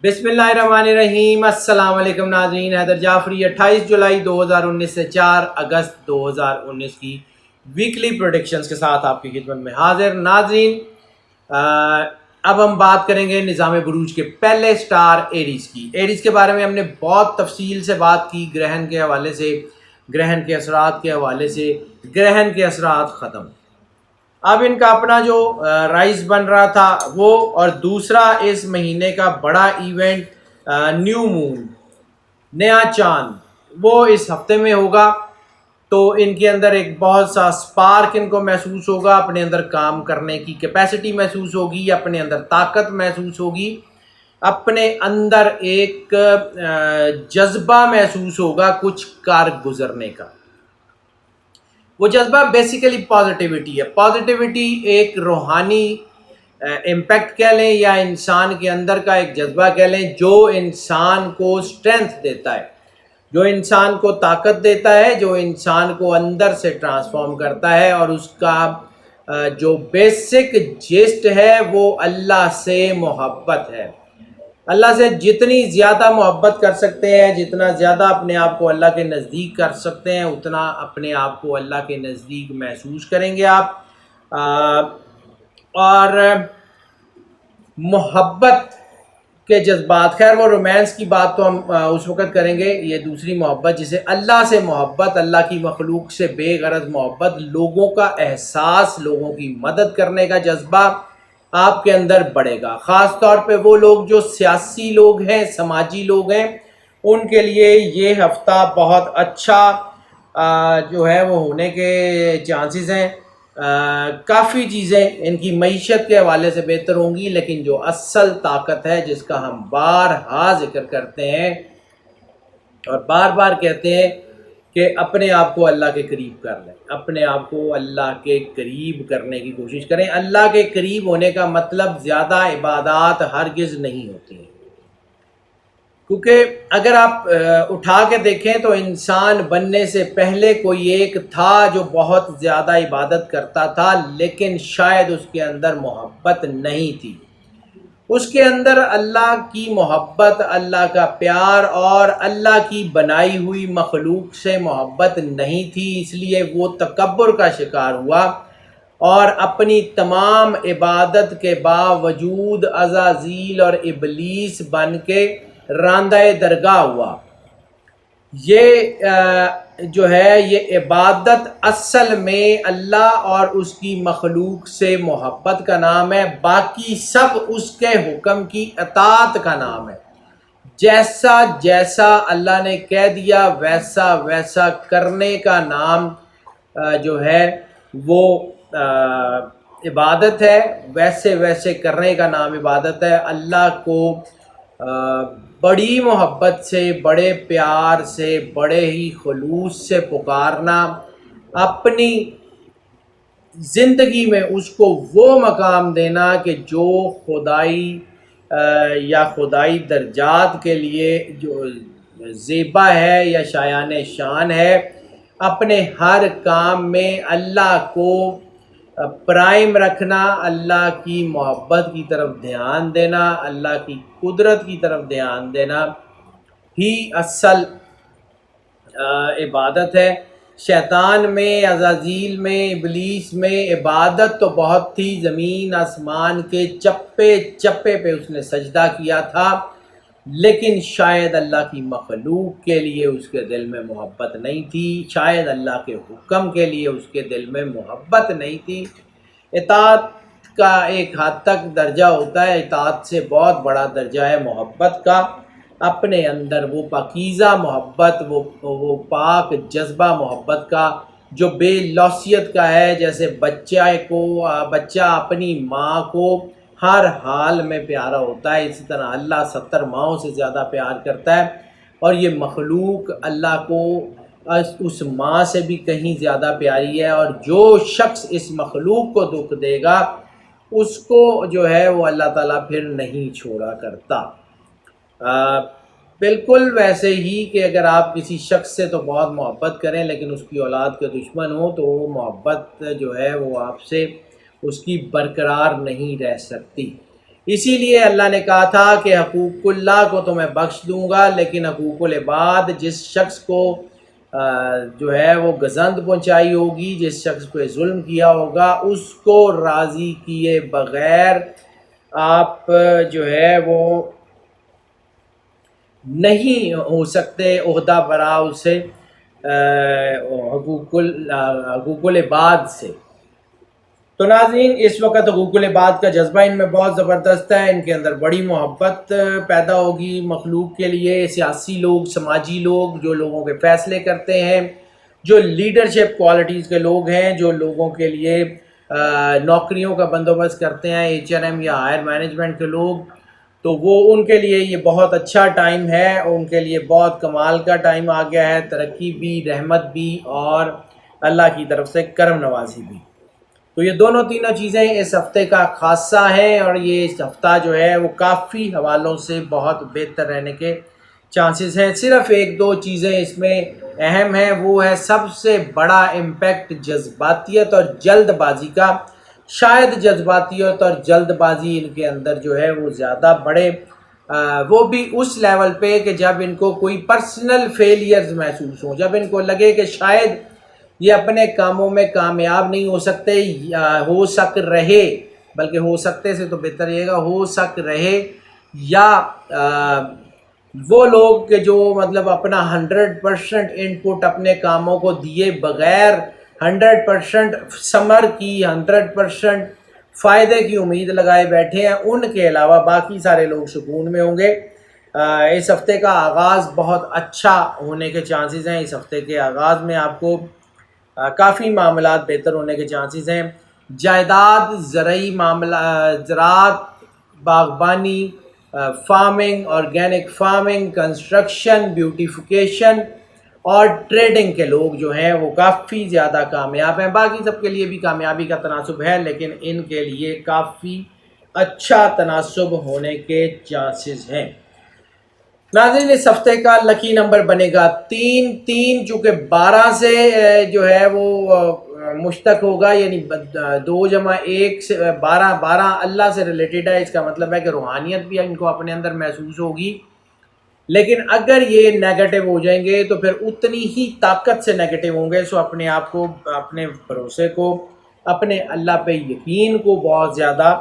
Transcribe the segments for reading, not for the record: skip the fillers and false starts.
بسم اللہ الرحمن الرحیم۔ السلام علیکم ناظرین، حیدر جعفری 28 جولائی 2019 سے 4 اگست 2019 کی ویکلی پروڈکشنز کے ساتھ آپ کی خدمت میں حاضر۔ ناظرین، اب ہم بات کریں گے نظام بروج کے پہلے سٹار ایریز کی۔ ایریز کے بارے میں ہم نے بہت تفصیل سے بات کی، گرہن کے حوالے سے، گرہن کے اثرات کے حوالے سے۔ گرہن کے اثرات ختم، اب ان کا اپنا جو رائز بن رہا تھا وہ، اور دوسرا اس مہینے کا بڑا ایونٹ نیو مون، نیا چاند، وہ اس ہفتے میں ہوگا۔ تو ان کے اندر ایک بہت سا سپارک ان کو محسوس ہوگا، اپنے اندر کام کرنے کی کیپیسٹی محسوس ہوگی، اپنے اندر طاقت محسوس ہوگی، اپنے اندر ایک جذبہ محسوس ہوگا کچھ کار گزرنے کا۔ وہ جذبہ بیسیکلی پازیٹیوٹی ہے۔ پازیٹیوٹی ایک روحانی امپیکٹ کہہ لیں یا انسان کے اندر کا ایک جذبہ کہہ لیں، جو انسان کو اسٹرینتھ دیتا ہے، جو انسان کو طاقت دیتا ہے، جو انسان کو اندر سے ٹرانسفارم کرتا ہے، اور اس کا جو بیسک جسٹ ہے وہ اللہ سے محبت ہے۔ اللہ سے جتنی زیادہ محبت کر سکتے ہیں، جتنا زیادہ اپنے آپ کو اللہ کے نزدیک کر سکتے ہیں، اتنا اپنے آپ کو اللہ کے نزدیک محسوس کریں گے آپ۔ اور محبت کے جذبات، خیر وہ رومانس کی بات تو ہم اس وقت کریں گے، یہ دوسری محبت جسے اللہ سے محبت، اللہ کی مخلوق سے بے غرض محبت، لوگوں کا احساس، لوگوں کی مدد کرنے کا جذبہ آپ کے اندر بڑھے گا۔ خاص طور پہ وہ لوگ جو سیاسی لوگ ہیں، سماجی لوگ ہیں، ان کے لیے یہ ہفتہ بہت اچھا جو ہے وہ ہونے کے چانسز ہیں۔ کافی چیزیں ان کی معیشت کے حوالے سے بہتر ہوں گی، لیکن جو اصل طاقت ہے جس کا ہم بارہا ذکر کرتے ہیں اور بار بار کہتے ہیں کہ اپنے آپ کو اللہ کے قریب کر لیں، اپنے آپ کو اللہ کے قریب کرنے کی کوشش کریں۔ اللہ کے قریب ہونے کا مطلب زیادہ عبادات ہرگز نہیں ہوتی ہیں، کیونکہ اگر آپ اٹھا کے دیکھیں تو انسان بننے سے پہلے کوئی ایک تھا جو بہت زیادہ عبادت کرتا تھا، لیکن شاید اس کے اندر محبت نہیں تھی۔ اس کے اندر اللہ کی محبت، اللہ کا پیار اور اللہ کی بنائی ہوئی مخلوق سے محبت نہیں تھی، اس لیے وہ تکبر کا شکار ہوا اور اپنی تمام عبادت کے باوجود عزازیل اور ابلیس بن کے راندہ درگاہ ہوا۔ یہ جو ہے یہ عبادت اصل میں اللہ اور اس کی مخلوق سے محبت کا نام ہے، باقی سب اس کے حکم کی اطاعت کا نام ہے۔ جیسا جیسا اللہ نے کہہ دیا ویسا ویسا کرنے کا نام جو ہے وہ عبادت ہے، ویسے ویسے کرنے کا نام عبادت ہے۔ اللہ کو بڑی محبت سے، بڑے پیار سے، بڑے ہی خلوص سے پکارنا، اپنی زندگی میں اس کو وہ مقام دینا کہ جو خدائی یا خدائی درجات کے لیے جو زیبا ہے یا شایان شان ہے، اپنے ہر کام میں اللہ کو پرائم رکھنا، اللہ کی محبت کی طرف دھیان دینا، اللہ کی قدرت کی طرف دھیان دینا ہی اصل عبادت ہے۔ شیطان میں، عزازیل میں، ابلیس میں عبادت تو بہت تھی، زمین آسمان کے چپے چپے پہ اس نے سجدہ کیا تھا، لیکن شاید اللہ کی مخلوق کے لیے اس کے دل میں محبت نہیں تھی، شاید اللہ کے حکم کے لیے اس کے دل میں محبت نہیں تھی۔ اطاعت کا ایک حد تک درجہ ہوتا ہے، اطاعت سے بہت بڑا درجہ ہے محبت کا، اپنے اندر وہ پاکیزہ محبت، وہ پاک جذبہ محبت کا جو بے لوثیت کا ہے۔ جیسے بچہ اپنی ماں کو ہر حال میں پیارا ہوتا ہے، اسی طرح اللہ 70 ماؤں سے زیادہ پیار کرتا ہے، اور یہ مخلوق اللہ کو اس ماں سے بھی کہیں زیادہ پیاری ہے، اور جو شخص اس مخلوق کو دکھ دے گا اس کو جو ہے وہ اللہ تعالیٰ پھر نہیں چھوڑا کرتا۔ بالکل ویسے ہی کہ اگر آپ کسی شخص سے تو بہت محبت کریں لیکن اس کی اولاد کے دشمن ہو، تو وہ محبت جو ہے وہ آپ سے اس کی برقرار نہیں رہ سکتی۔ اسی لیے اللہ نے کہا تھا کہ حقوق اللہ کو تو میں بخش دوں گا، لیکن حقوق العباد جس شخص کو جو ہے وہ گزند پہنچائی ہوگی، جس شخص پہ ظلم کیا ہوگا، اس کو راضی کیے بغیر آپ جو ہے وہ نہیں ہو سکتے عہدہ برا اسے حقوق العباد سے۔ تو ناظرین، اس وقت حقوق العباد کا جذبہ ان میں بہت زبردست ہے، ان کے اندر بڑی محبت پیدا ہوگی مخلوق کے لیے، سیاسی لوگ، سماجی لوگ جو لوگوں کے فیصلے کرتے ہیں، جو لیڈرشپ کوالٹیز کے لوگ ہیں، جو لوگوں کے لیے نوکریوں کا بندوبست کرتے ہیں، HRM یا ہائر مینجمنٹ کے لوگ، تو وہ ان کے لیے یہ بہت اچھا ٹائم ہے، ان کے لیے بہت کمال کا ٹائم آ گیا ہے، ترقی بھی، رحمت بھی، اور اللہ کی طرف سے کرم نوازی بھی۔ تو یہ دونوں تینوں چیزیں اس ہفتے کا خاصہ ہیں، اور یہ اس ہفتہ جو ہے وہ کافی حوالوں سے بہت بہتر رہنے کے چانسز ہیں۔ صرف ایک دو چیزیں اس میں اہم ہیں، وہ ہے سب سے بڑا امپیکٹ جذباتیت اور جلد بازی کا۔ شاید جذباتیت اور جلد بازی ان کے اندر جو ہے وہ زیادہ بڑھے، وہ بھی اس لیول پہ کہ جب ان کو کوئی پرسنل فیلیئرز محسوس ہوں، جب ان کو لگے کہ شاید یہ اپنے کاموں میں کامیاب نہیں ہو سکتے، یا ہو سک رہے، بلکہ ہو سکتے سے تو بہتر یہ گا ہو سک رہے، یا وہ لوگ کہ جو مطلب اپنا 100% انپٹ اپنے کاموں کو دیے بغیر 100% ثمر کی، 100% فائدے کی امید لگائے بیٹھے ہیں، ان کے علاوہ باقی سارے لوگ سکون میں ہوں گے۔ اس ہفتے کا آغاز بہت اچھا ہونے کے چانسز ہیں۔ اس ہفتے کے آغاز میں آپ کو کافی معاملات بہتر ہونے کے چانسز ہیں۔ جائیداد، زرعی زراعت، باغبانی، farming, organic farming, construction, beautification اور ٹریڈنگ کے لوگ جو ہیں وہ کافی زیادہ کامیاب ہیں۔ باقی سب کے لیے بھی کامیابی کا تناسب ہے، لیکن ان کے لیے کافی اچھا تناسب ہونے کے چانسز ہیں۔ ناظرین، اس ہفتے کا لکی نمبر بنے گا 3 چونکہ 12 سے جو ہے وہ مشتق ہوگا، یعنی 2 جمع 1 سے 12 اللہ سے ریلیٹڈ ہے۔ اس کا مطلب ہے کہ روحانیت بھی ان کو اپنے اندر محسوس ہوگی، لیکن اگر یہ نیگیٹو ہو جائیں گے تو پھر اتنی ہی طاقت سے نیگیٹو ہوں گے۔ سو اپنے آپ کو، اپنے بھروسے کو، اپنے اللہ پہ یقین کو بہت زیادہ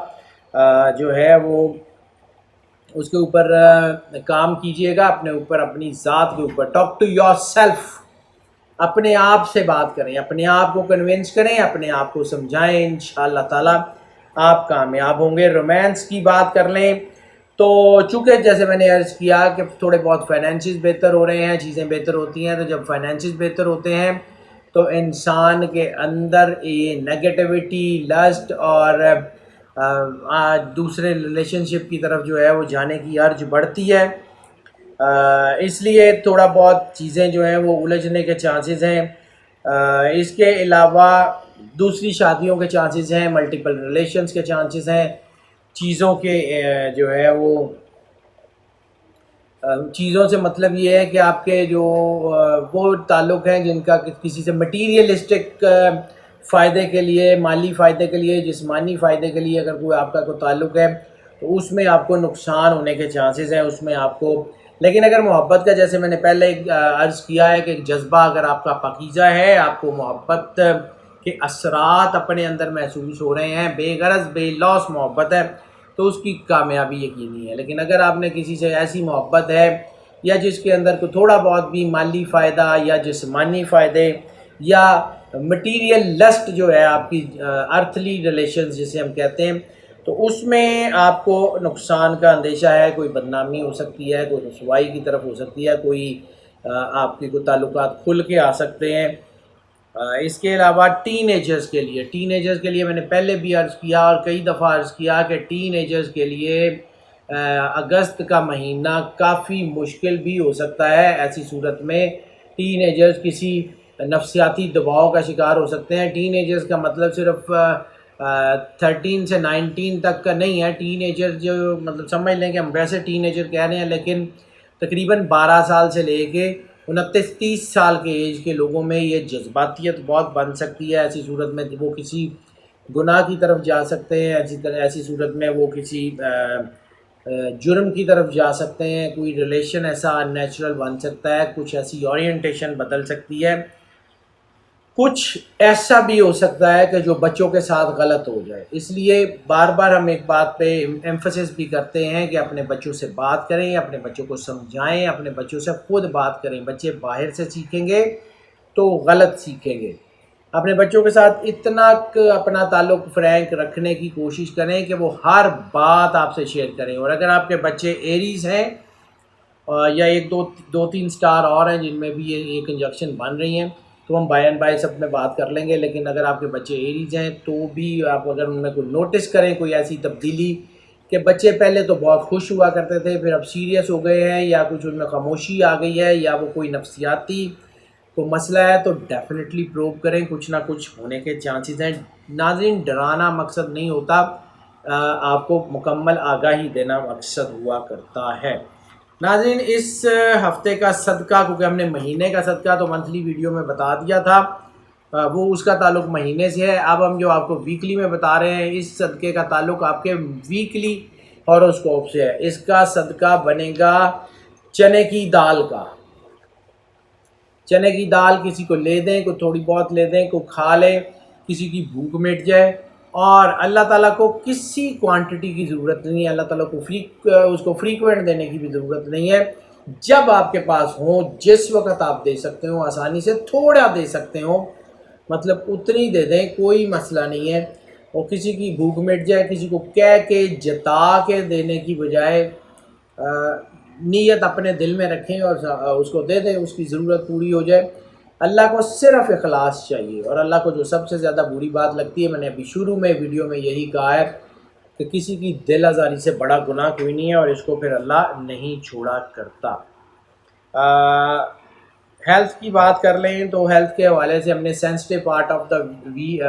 جو ہے وہ اس کے اوپر کام کیجئے گا، اپنے اوپر، اپنی ذات کے اوپر۔ ٹاک ٹو یور سیلف، اپنے آپ سے بات کریں، اپنے آپ کو کنونس کریں، اپنے آپ کو سمجھائیں، انشاءاللہ تعالی آپ کامیاب ہوں گے۔ رومانس کی بات کر لیں تو چونکہ جیسے میں نے عرض کیا کہ تھوڑے بہت فائنینشز بہتر ہو رہے ہیں، چیزیں بہتر ہوتی ہیں، تو جب فائنینشز بہتر ہوتے ہیں تو انسان کے اندر یہ نیگیٹیوٹی، لسٹ اور دوسرے ریلیشن شپ کی طرف جو ہے وہ جانے کی ارج بڑھتی ہے۔ اس لیے تھوڑا بہت چیزیں جو ہیں وہ الجھنے کے چانسز ہیں۔ اس کے علاوہ دوسری شادیوں کے چانسز ہیں، ملٹیپل ریلیشنز کے چانسز ہیں، چیزوں کے جو ہے وہ چیزوں سے مطلب یہ ہے کہ آپ کے جو وہ تعلق ہیں جن کا کسی سے مٹیریلسٹک فائدے کے لیے، مالی فائدے کے لیے، جسمانی فائدے کے لیے اگر کوئی آپ کا کوئی تعلق ہے تو اس میں آپ کو نقصان ہونے کے چانسز ہیں، اس میں آپ کو۔ لیکن اگر محبت کا، جیسے میں نے پہلے عرض کیا ہے کہ ایک جذبہ اگر آپ کا پاکیزہ ہے، آپ کو محبت کے اثرات اپنے اندر محسوس ہو رہے ہیں، بے غرض بے لوث محبت ہے، تو اس کی کامیابی یقینی ہے۔ لیکن اگر آپ نے کسی سے ایسی محبت ہے یا جس کے اندر کوئی تھوڑا بہت بھی مالی فائدہ یا جسمانی فائدے یا مٹیریل لسٹ جو ہے آپ کی ارتھلی ریلیشنز جسے ہم کہتے ہیں، تو اس میں آپ کو نقصان کا اندیشہ ہے، کوئی بدنامی ہو سکتی ہے، کوئی رسوائی کی طرف ہو سکتی ہے، کوئی آپ کی کوئی تعلقات کھل کے آ سکتے ہیں۔ اس کے علاوہ ٹین ایجرز کے لیے میں نے پہلے بھی عرض کیا اور کئی دفعہ عرض کیا کہ ٹین ایجرز کے لیے اگست کا مہینہ کافی مشکل بھی ہو سکتا ہے۔ ایسی صورت میں ٹین ایجرز کسی نفسیاتی دباؤ کا شکار ہو سکتے ہیں۔ ٹین ایجرز کا مطلب صرف 13 سے 19 تک کا نہیں ہے۔ ٹین ایجر جو مطلب سمجھ لیں کہ ہم ویسے ٹین ایجر کہہ رہے ہیں، لیکن تقریباً 12 سال سے لے کے 29-30 سال کے ایج کے لوگوں میں یہ جذباتیت بہت بن سکتی ہے۔ ایسی صورت میں وہ کسی گناہ کی طرف جا سکتے ہیں، ایسی صورت میں وہ کسی جرم کی طرف جا سکتے ہیں، کوئی ریلیشن ایسا ان نیچرل بن سکتا ہے، کچھ ایسی اورینٹیشن بدل سکتی ہے، کچھ ایسا بھی ہو سکتا ہے کہ جو بچوں کے ساتھ غلط ہو جائے۔ اس لیے بار بار ہم ایک بات پہ ایمفسس بھی کرتے ہیں کہ اپنے بچوں سے بات کریں، اپنے بچوں کو سمجھائیں، اپنے بچوں سے خود بات کریں۔ بچے باہر سے سیکھیں گے تو غلط سیکھیں گے۔ اپنے بچوں کے ساتھ اتنا اپنا تعلق فرینک رکھنے کی کوشش کریں کہ وہ ہر بات آپ سے شیئر کریں۔ اور اگر آپ کے بچے ایریز ہیں یا ایک دو تین سٹار اور ہیں جن میں بھی یہ کنجکشن بن رہی ہیں تو ہم بائی اینڈ بائی سب میں بات کر لیں گے، لیکن اگر آپ کے بچے ایریز ہیں تو بھی آپ اگر ان میں کوئی نوٹس کریں کوئی ایسی تبدیلی کہ بچے پہلے تو بہت خوش ہوا کرتے تھے پھر اب سیریس ہو گئے ہیں، یا کچھ ان میں خاموشی آ گئی ہے، یا وہ کوئی نفسیاتی کوئی مسئلہ ہے، تو ڈیفینیٹلی پروو کریں، کچھ نہ کچھ ہونے کے چانسز ہیں۔ ناظرین، ڈرانا مقصد نہیں ہوتا، آپ کو مکمل آگاہی دینا مقصد ہوا کرتا ہے۔ ناظرین، اس ہفتے کا صدقہ، کیونکہ ہم نے مہینے کا صدقہ تو منتھلی ویڈیو میں بتا دیا تھا، وہ اس کا تعلق مہینے سے ہے۔ اب ہم جو آپ کو ویکلی میں بتا رہے ہیں، اس صدقے کا تعلق آپ کے ویکلی ہاروسکوپ سے ہے۔ اس کا صدقہ بنے گا چنے کی دال کا۔ چنے کی دال کسی کو لے دیں، کوئی تھوڑی بہت لے دیں، کوئی کھا لے، کسی کی بھوک مٹ جائے، اور اللہ تعالیٰ کو کسی کوانٹٹی کی ضرورت نہیں ہے، اللہ تعالیٰ کو اس کو فریکوینٹ دینے کی بھی ضرورت نہیں ہے۔ جب آپ کے پاس ہوں، جس وقت آپ دے سکتے ہوں، آسانی سے تھوڑا دے سکتے ہوں، مطلب اتنی دے دیں، کوئی مسئلہ نہیں ہے۔ اور کسی کی بھوک مٹ جائے، کسی کو کہہ کے جتا کے دینے کی بجائے نیت اپنے دل میں رکھیں اور اس کو دے دیں، اس کی ضرورت پوری ہو جائے۔ اللہ کو صرف اخلاص چاہیے، اور اللہ کو جو سب سے زیادہ بری بات لگتی ہے، میں نے ابھی شروع میں ویڈیو میں یہی کہا ہے کہ کسی کی دل آزاری سے بڑا گناہ کوئی نہیں ہے، اور اس کو پھر اللہ نہیں چھوڑا کرتا۔ ہیلتھ کی بات کر لیں تو ہیلتھ کے حوالے سے ہم نے sensitive part of the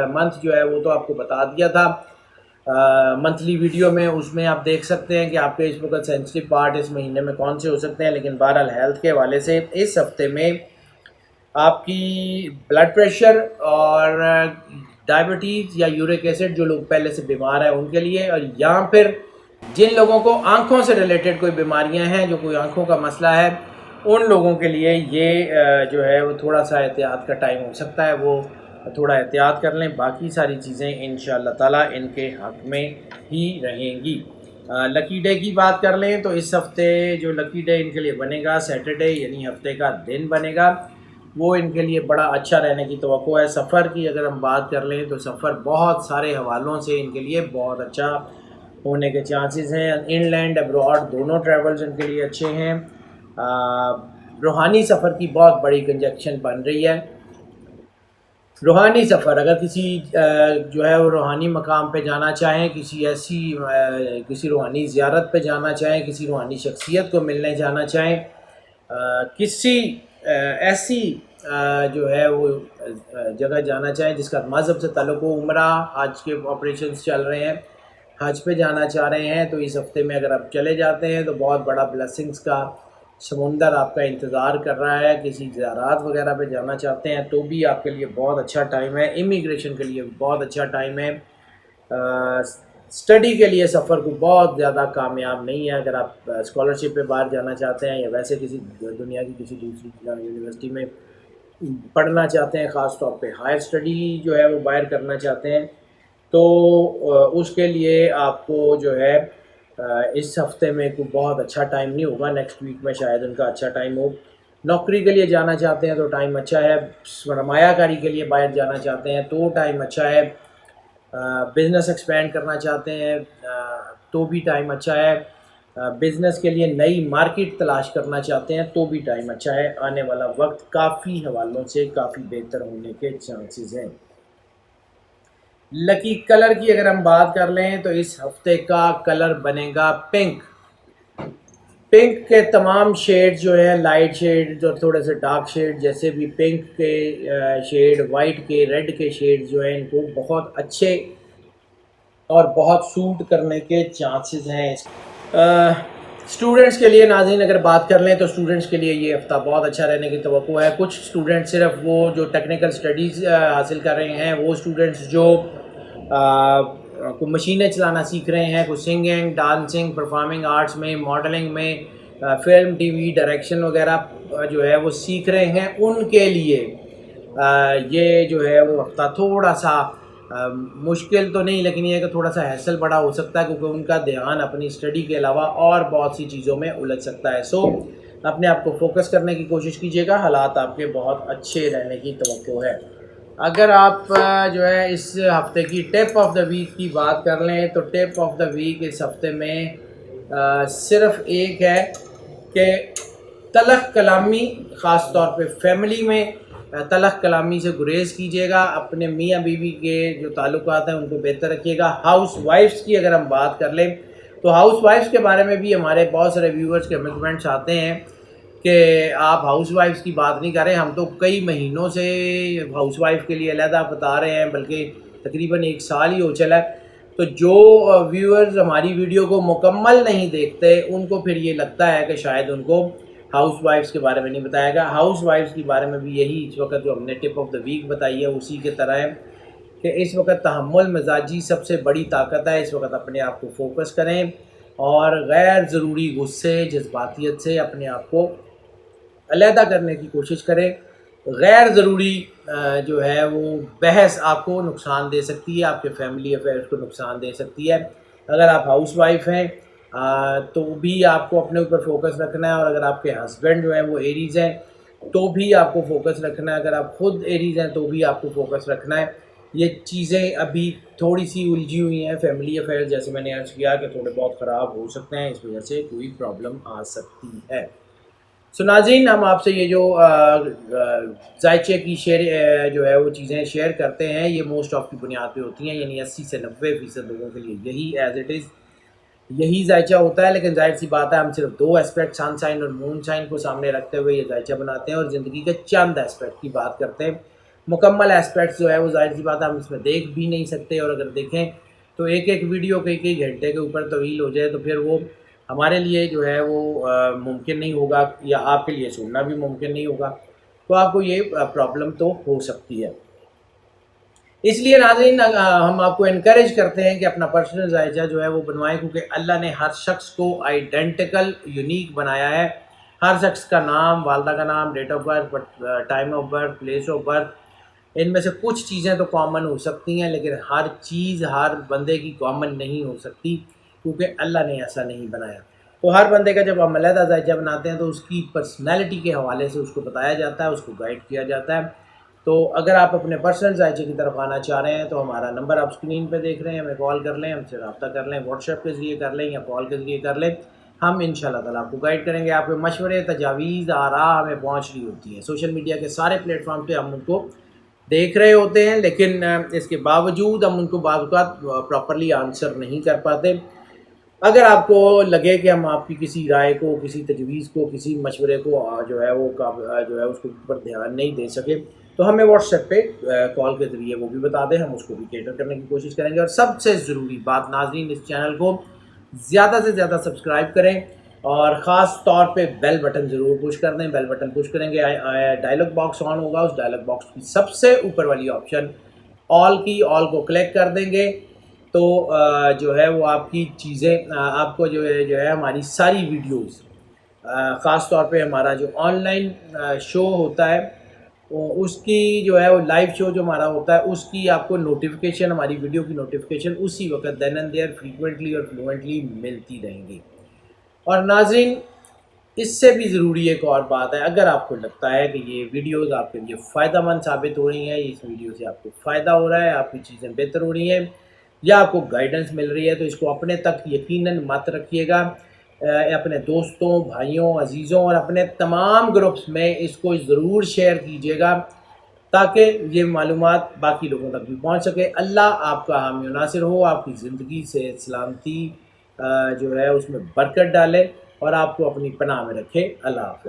month جو ہے وہ تو آپ کو بتا دیا تھا منتھلی ویڈیو میں۔ اس میں آپ دیکھ سکتے ہیں کہ آپ کے اس وقت سینسٹیو پارٹ اس مہینے میں کون سے ہو سکتے ہیں، لیکن بہرحال ہیلتھ کے حوالے سے اس ہفتے میں آپ کی بلڈ پریشر اور ڈائبٹیز یا یورک ایسڈ جو لوگ پہلے سے بیمار ہیں ان کے لیے، اور یہاں پھر جن لوگوں کو آنکھوں سے ریلیٹڈ کوئی بیماریاں ہیں، جو کوئی آنکھوں کا مسئلہ ہے، ان لوگوں کے لیے یہ جو ہے وہ تھوڑا سا احتیاط کا ٹائم ہو سکتا ہے، وہ تھوڑا احتیاط کر لیں۔ باقی ساری چیزیں انشاءاللہ تعالیٰ ان کے حق میں ہی رہیں گی۔ لکی ڈے کی بات کر لیں تو اس ہفتے جو لکی ڈے ان کے لیے بنے گا، سیٹرڈے یعنی ہفتے کا دن بنے گا، وہ ان کے لیے بڑا اچھا رہنے کی توقع ہے۔ سفر کی اگر ہم بات کر لیں تو سفر بہت سارے حوالوں سے ان کے لیے بہت اچھا ہونے کے چانسز ہیں۔ ان لینڈ ابراڈ دونوں ٹریولز ان کے لیے اچھے ہیں۔ روحانی سفر کی بہت بڑی کنجکشن بن رہی ہے۔ روحانی سفر، اگر کسی جو ہے وہ روحانی مقام پہ جانا چاہیں، کسی روحانی زیارت پہ جانا چاہیں، کسی روحانی شخصیت کو ملنے جانا چاہیں، کسی ایسی جو ہے وہ جگہ جانا چاہیں جس کا مذہب سے تعلق ہو، عمرہ حج کے آپریشنز چل رہے ہیں، حج پہ جانا چاہ رہے ہیں، تو اس ہفتے میں اگر آپ چلے جاتے ہیں تو بہت بڑا بلیسنگز کا سمندر آپ کا انتظار کر رہا ہے۔ کسی زیارات وغیرہ پہ جانا چاہتے ہیں تو بھی آپ کے لیے بہت اچھا ٹائم ہے۔ امیگریشن کے لیے بہت اچھا ٹائم ہے۔ اسٹڈی کے لیے سفر کو بہت زیادہ کامیاب نہیں ہے۔ اگر آپ اسکالرشپ پہ باہر جانا چاہتے ہیں یا ویسے کسی دنیا کی کسی دوسری یونیورسٹی میں پڑھنا چاہتے ہیں، خاص طور پہ ہائر اسٹڈی جو ہے وہ باہر کرنا چاہتے ہیں، تو اس کے لیے آپ کو جو ہے اس ہفتے میں کوئی بہت اچھا ٹائم نہیں ہوگا۔ نیکسٹ ویک میں شاید ان کا اچھا ٹائم ہو۔ نوکری کے لیے جانا چاہتے ہیں تو ٹائم اچھا ہے۔ سرمایہ کاری کے لیے باہر جانا چاہتے ہیں تو ٹائم اچھا ہے۔ بزنس ایکسپینڈ کرنا چاہتے ہیں تو بھی ٹائم اچھا ہے۔ بزنس کے لیے نئی مارکیٹ تلاش کرنا چاہتے ہیں تو بھی ٹائم اچھا ہے۔ آنے والا وقت کافی حوالوں سے کافی بہتر ہونے کے چانسز ہیں۔ لکی کلر کی اگر ہم بات کر لیں تو اس ہفتے کا کلر بنے گا پنک۔ پنک کے تمام شیڈ جو ہیں، لائٹ شیڈ اور تھوڑے سے ڈارک شیڈ، جیسے بھی پنک کے شیڈ، وائٹ کے، ریڈ کے شیڈ جو ہیں، ان کو بہت اچھے اور بہت سوٹ کرنے کے چانسز ہیں۔ اسٹوڈنٹس کے لیے ناظرین اگر بات کر لیں تو اسٹوڈنٹس کے لیے یہ ہفتہ بہت اچھا رہنے کی توقع ہے۔ کچھ اسٹوڈنٹ صرف وہ جو ٹیکنیکل اسٹڈیز حاصل کر رہے ہیں، وہ اسٹوڈنٹس جو کوئی مشینیں چلانا سیکھ رہے ہیں، کوئی سنگنگ، ڈانسنگ، پرفارمنگ آرٹس میں، ماڈلنگ میں، فلم، ٹی وی، ڈائریکشن وغیرہ جو ہے وہ سیکھ رہے ہیں، ان کے لیے یہ جو ہے وہ ہفتہ تھوڑا سا مشکل تو نہیں، لیکن یہ ہے کہ تھوڑا سا ہیسل بڑا ہو سکتا ہے، کیونکہ ان کا دھیان اپنی اسٹڈی کے علاوہ اور بہت سی چیزوں میں الجھ سکتا ہے. سو اپنے آپ کو فوکس کرنے کی کوشش کیجیے گا، حالات آپ کے بہت اچھے رہنے کی توقع ہے. اگر آپ جو ہے اس ہفتے کی ٹپ آف دا ویک کی بات کر لیں تو ٹپ آف دا ویک اس ہفتے میں صرف ایک ہے کہ تلخ کلامی، خاص طور پہ فیملی میں تلخ کلامی سے گریز کیجیے گا. اپنے میاں بیوی کے جو تعلقات ہیں ان کو بہتر رکھیے گا. ہاؤس وائفس کی اگر ہم بات کر لیں تو ہاؤس وائفس کے بارے میں بھی ہمارے بہت سارے ویورز کے کمنٹس آتے ہیں کہ آپ ہاؤس وائفس کی بات نہیں کر رہے. ہم تو کئی مہینوں سے ہاؤس وائف کے لیے علیحدہ بتا رہے ہیں، بلکہ تقریباً 1 سال ہی ہو چلا ہے. تو جو ویورز ہماری ویڈیو کو مکمل نہیں دیکھتے ان کو پھر یہ لگتا ہے کہ شاید ان کو ہاؤس وائفس کے بارے میں نہیں بتایا گیا. ہاؤس وائفس کے بارے میں بھی یہی اس وقت جو ہم نے ٹپ آف دا ویک بتائی ہے اسی کے طرح ہے کہ اس وقت تحمل مزاجی سب سے بڑی طاقت ہے. اس وقت اپنے آپ کو فوکس کریں اور غیر ضروری غصے، جذباتیت سے اپنے آپ کو علیحدہ کرنے کی کوشش کریں. غیر ضروری جو ہے وہ بحث آپ کو نقصان دے سکتی ہے، آپ کے فیملی افیئرس کو نقصان دے سکتی ہے. اگر آپ ہاؤس وائف ہیں تو بھی آپ کو اپنے اوپر فوکس رکھنا ہے، اور اگر آپ کے ہسبینڈ جو ہیں وہ ایریز ہیں تو بھی آپ کو فوکس رکھنا ہے. اگر آپ خود ایریز ہیں تو بھی آپ کو فوکس رکھنا ہے. یہ چیزیں ابھی تھوڑی سی الجھی ہوئی ہیں. فیملی افیئر جیسے میں نے عرض کیا کہ تھوڑے بہت خراب ہو سکتے ہیں، اس وجہ سے کوئی پرابلم آ سکتی ہے. سو ناظرین، ہم آپ سے یہ جو ذائچے کی جو ہے وہ چیزیں شیئر کرتے ہیں یہ موسٹ آف کی بنیاد پہ ہوتی ہیں، یعنی 80 سے 90% لوگوں کے لیے یہی ایز اٹ از یہی ذائچہ ہوتا ہے. لیکن ظاہر سی بات ہے ہم صرف 2 اسپیکٹ سن سائن اور مون سائن کو سامنے رکھتے ہوئے یہ ذائچہ بناتے ہیں اور زندگی کے چند اسپیکٹ کی بات کرتے ہیں. مکمل اسپیکٹس جو ہے وہ ظاہر سی بات ہے ہم اس میں دیکھ بھی نہیں سکتے، اور اگر دیکھیں تو ایک ویڈیو کئی گھنٹے کے اوپر طویل ہو جائے تو پھر وہ ہمارے لیے جو ہے وہ ممکن نہیں ہوگا، یا آپ کے لیے سننا بھی ممکن نہیں ہوگا. تو آپ کو یہ پرابلم تو ہو سکتی ہے. اس لیے ناظرین ہم آپ کو انکریج کرتے ہیں کہ اپنا پرسنل ذائچہ جو ہے وہ بنوائیں، کیونکہ اللہ نے ہر شخص کو آئیڈینٹیکل یونیک بنایا ہے. ہر شخص کا نام، والدہ کا نام، date of birth, time of birth, place of birth, ان میں سے کچھ چیزیں تو کامن ہو سکتی ہیں، لیکن ہر چیز ہر بندے کی کامن نہیں ہو سکتی، کیونکہ اللہ نے ایسا نہیں بنایا. تو ہر بندے کا جب ہم علیحدہ ذائچہ بناتے ہیں تو اس کی پرسنالٹی کے حوالے سے اس کو بتایا جاتا ہے، اس کو گائیڈ کیا جاتا ہے. تو اگر آپ اپنے پرسنل ذائچے کی طرف آنا چاہ رہے ہیں تو ہمارا نمبر آپ اسکرین پہ دیکھ رہے ہیں، ہمیں کال کر لیں، ہم سے رابطہ کر لیں، واٹس ایپ کے ذریعے کر لیں یا کال کے ذریعے کر لیں. ہم انشاءاللہ تعالیٰ آپ کو گائیڈ کریں گے. آپ کے مشورے، تجاویز، آراء ہمیں پہنچ رہی ہوتی ہیں. سوشل میڈیا کے سارے پلیٹ فارم پہ ہم ان کو دیکھ رہے ہوتے ہیں، لیکن اس کے باوجود ہم ان کو بعض اوقات پراپرلی آنسر نہیں کر پاتے. اگر آپ کو لگے کہ ہم آپ کی کسی رائے کو، کسی تجویز کو، کسی مشورے کو جو ہے وہ جو ہے اس کے اوپر دھیان نہیں دے سکے تو ہمیں واٹس ایپ پہ کال کے ذریعے وہ بھی بتا دیں، ہم اس کو بھی کیٹر کرنے کی کوشش کریں گے. اور سب سے ضروری بات ناظرین، اس چینل کو زیادہ سے زیادہ سبسکرائب کریں اور خاص طور پہ بیل بٹن ضرور پش کر دیں. بیل بٹن پش کریں گے ڈائلاگ باکس آن ہوگا، اس ڈائلاگ باکس کی سب سے اوپر والی آپشن آل کو کلک کر دیں گے تو جو ہے وہ آپ کی چیزیں آپ کو جو ہے ہماری ساری ویڈیوز، خاص طور پہ ہمارا جو آن لائن شو ہوتا ہے اس کی جو ہے وہ لائیو شو جو ہمارا ہوتا ہے اس کی آپ کو نوٹیفیکیشن، ہماری ویڈیو کی نوٹیفیکیشن اسی وقت دین اینڈ دیئر فریکوینٹلی اور فلوئنٹلی ملتی رہیں گی. اور ناظرین، اس سے بھی ضروری ایک اور بات ہے، اگر آپ کو لگتا ہے کہ یہ ویڈیوز آپ کے لیے فائدہ مند ثابت ہو رہی ہیں، اس ویڈیو سے آپ کو فائدہ ہو رہا ہے، آپ کی چیزیں بہتر ہو رہی ہیں یا آپ کو گائیڈنس مل رہی ہے، تو اس کو اپنے تک یقیناً مت رکھیے گا. اپنے دوستوں، بھائیوں، عزیزوں اور اپنے تمام گروپس میں اس کو ضرور شیئر کیجیے گا تاکہ یہ معلومات باقی لوگوں تک بھی پہنچ سکے. اللہ آپ کا حامی و ناصر ہو، آپ کی زندگی سے سلامتی جو ہے اس میں برکت ڈالے اور آپ کو اپنی پناہ میں رکھے. اللہ حافظ.